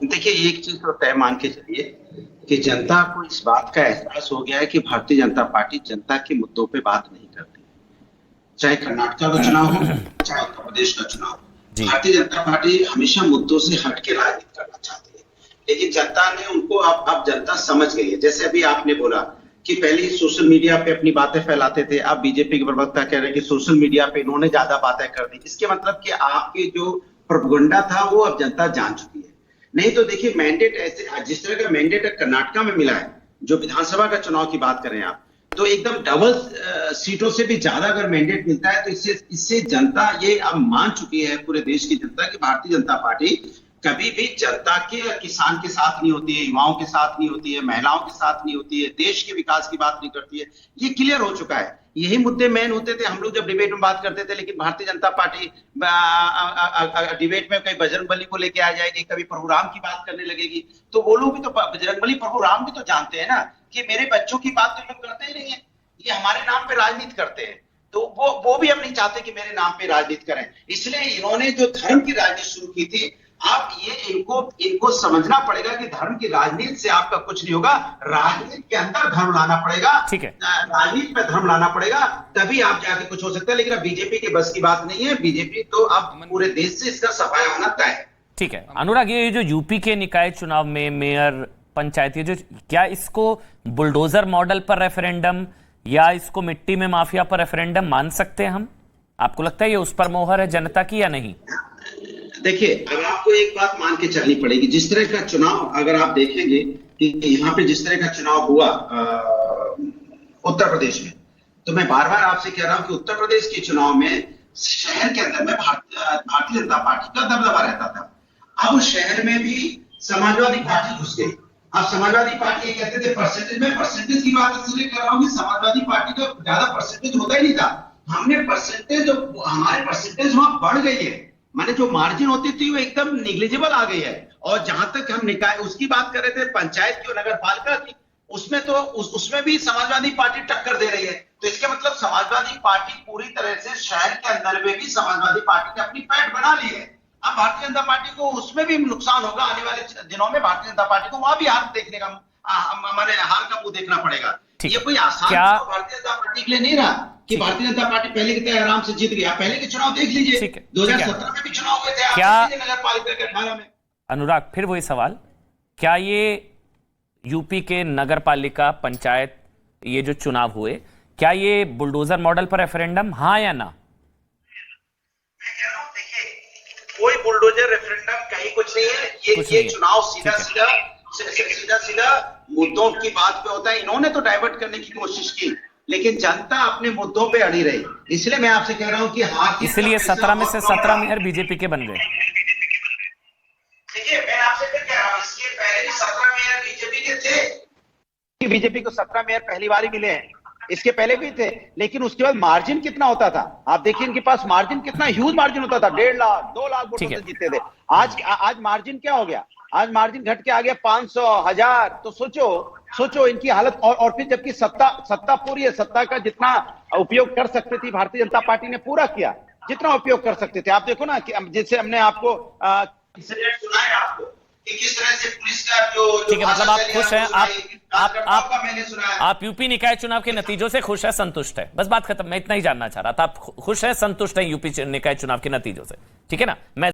देखिए, एक चीज तो तय मान के चलिए कि जनता को इस बात का एहसास हो गया है कि भारतीय जनता पार्टी जनता के मुद्दों पे बात नहीं करती। चाहे कर्नाटक का चुनाव हो, चाहे उत्तर प्रदेश का चुनाव हो, जी। भारतीय जनता पार्टी हमेशा मुद्दों से हट के राजनीति करना चाहती है। लेकिन जनता ने उनको अब जनता समझ गई है। जैसे अभी आपने बोला कि पहले सोशल मीडिया पे अपनी बातें फैलाते थे, अब बीजेपी के प्रवक्ता कह रहे हैं कि सोशल मीडिया पे इन्होंने ज्यादा बातें कर दी। इसके मतलब कि आपके जो प्रोपेगेंडा था वो अब जनता जान चुकी है। नहीं तो देखिए, मैंडेट ऐसे जिस तरह का मैंडेट कर्नाटका में मिला है, जो विधानसभा का चुनाव की बात करें आप, तो एकदम डबल सीटों से भी ज्यादा अगर मैंडेट मिलता है तो इससे इससे जनता ये अब मान चुकी है, पूरे देश की जनता, की भारतीय जनता पार्टी कभी भी जनता के, किसान के साथ नहीं होती है, युवाओं के साथ नहीं होती है, महिलाओं के साथ नहीं होती है, देश के विकास की बात नहीं करती है। ये क्लियर हो चुका है। यही मुद्दे मेन होते थे, हम लोग जब डिबेट में बात करते थे। लेकिन भारतीय जनता पार्टी डिबेट में कहीं बजरंगबली को लेके आ जाएगी, कभी प्रभु राम की बात करने लगेगी, तो वो लोग भी तो, बजरंगबली प्रभु राम भी तो जानते हैं ना कि मेरे बच्चों की बात तो लोग करते ही नहीं है, ये हमारे नाम पे राजनीति करते हैं। तो वो भी अब नहीं चाहते कि मेरे नाम पे राजनीति करें। इसलिए इन्होंने जो धर्म की राजनीति शुरू की थी, अब ये इनको समझना पड़ेगा कि धर्म की राजनीति से आपका कुछ नहीं होगा। राजनीति के अंदर धर्म लाना पड़ेगा, ठीक है, राजनीति में धर्म लाना पड़ेगा, तभी आप जाके कुछ हो सकता है। लेकिन अब बीजेपी के बस की बात नहीं है। बीजेपी तो अब पूरे देश से इसका सफाया होना तय है। ठीक है अनुराग, ये जो यूपी के निकाय चुनाव में मेयर, पंचायती, जो क्या इसको बुलडोजर मॉडल पर रेफरेंडम या इसको मिट्टी में माफिया पर रेफरेंडम मान सकते हैं हम? आपको लगता है ये उस पर मोहर है जनता की या नहीं? देखिए, अब आपको एक बात मान के चलनी पड़ेगी। जिस तरह का चुनाव अगर आप देखेंगे कि यहाँ पे जिस तरह का चुनाव हुआ उत्तर प्रदेश में, तो मैं बार बार आपसे कह रहा हूं कि उत्तर प्रदेश के चुनाव में शहर के अंदर में भारतीय जनता पार्टी का दबदबा रहता था। अब शहर में भी समाजवादी पार्टी घुस गई। अब समाजवादी पार्टी कहते थे परसेंटेज में, परसेंटेज की बात इसलिए कर रहा हूं कि समाजवादी पार्टी का ज्यादा परसेंटेज होता ही नहीं था। हमने परसेंटेज, हमारे परसेंटेज वहां बढ़ गई है, माने जो मार्जिन होती थी वो एकदम निग्लिजिबल आ गई है। और जहां तक हम निकाय उसकी बात कर रहे थे, पंचायत की और नगर पालिका की, उसमें तो उसमें भी समाजवादी पार्टी टक्कर दे रही है। तो इसके मतलब समाजवादी पार्टी पूरी तरह से शहर के अंदर में भी समाजवादी पार्टी ने अपनी पैठ बना ली है। अब भारतीय जनता पार्टी को उसमें भी नुकसान होगा। आने वाले दिनों में भारतीय जनता पार्टी को वहां भी हार देखने का, हमारे हार का मुंह देखना पड़ेगा। ये कोई आसान भारतीय जनता पार्टी के लिए नहीं रहा कि भारतीय जनता पार्टी पहले की तरह आराम से जीत गया। पहले के चुनाव देख लीजिए, 2017 में भी चुनाव हुए थे, क्या नगर पालिका के 18 में। अनुराग, फिर वही सवाल, क्या ये यूपी के नगर पालिका, पंचायत, ये जो चुनाव हुए, क्या ये बुलडोजर मॉडल पर रेफरेंडम, हाँ या ना? मैं कह रहा हूं, देखिए, कोई बुलडोजर रेफरेंडम कहीं कुछ नहीं है। ये चुनाव सीधा सीधा मुद्दों की बात पे होता है। इन्होंने तो डाइवर्ट करने की कोशिश की, लेकिन जनता अपने मुद्दों पे अड़ी रही। इसलिए मैं आपसे कह रहा हूं कि हार, इसलिए 17 में से 17 मेयर बीजेपी के बन गए। देखिए, मैं आपसे फिर कह रहा हूं, इसके पहले 17 मेयर बीजेपी के थे। बीजेपी को 17 मेयर पहली बार ही मिले हैं, इसके पहले भी थे। लेकिन उसके बाद मार्जिन कितना होता था, आप देखिए इनके पास मार्जिन कितना ह्यूज मार्जिन होता था, 1.5 लाख 2 लाख वोटों से जीतते थे। आज मार्जिन क्या हो गया? आज मार्जिन घट के आ गया 500, 1000। तो सोचो इनकी हालत। और फिर जबकि सत्ता पूरी है, सत्ता का जितना उपयोग कर सकते थी भारतीय जनता पार्टी ने पूरा किया, जितना उपयोग कर सकते थे। आप देखो ना कि जैसे हमने आपको इंसिडेंट सुनाया आपको कि किस तरह से पुलिस का जो ठीक है, मतलब आप खुश हैं, आप आप यूपी निकाय चुनाव के नतीजों से खुश है, संतुष्ट है? बस बात खत्म। मैं इतना ही जानना चाह रहा था, आप खुश है, संतुष्ट है यूपी निकाय चुनाव के नतीजों से? ठीक है ना। मैं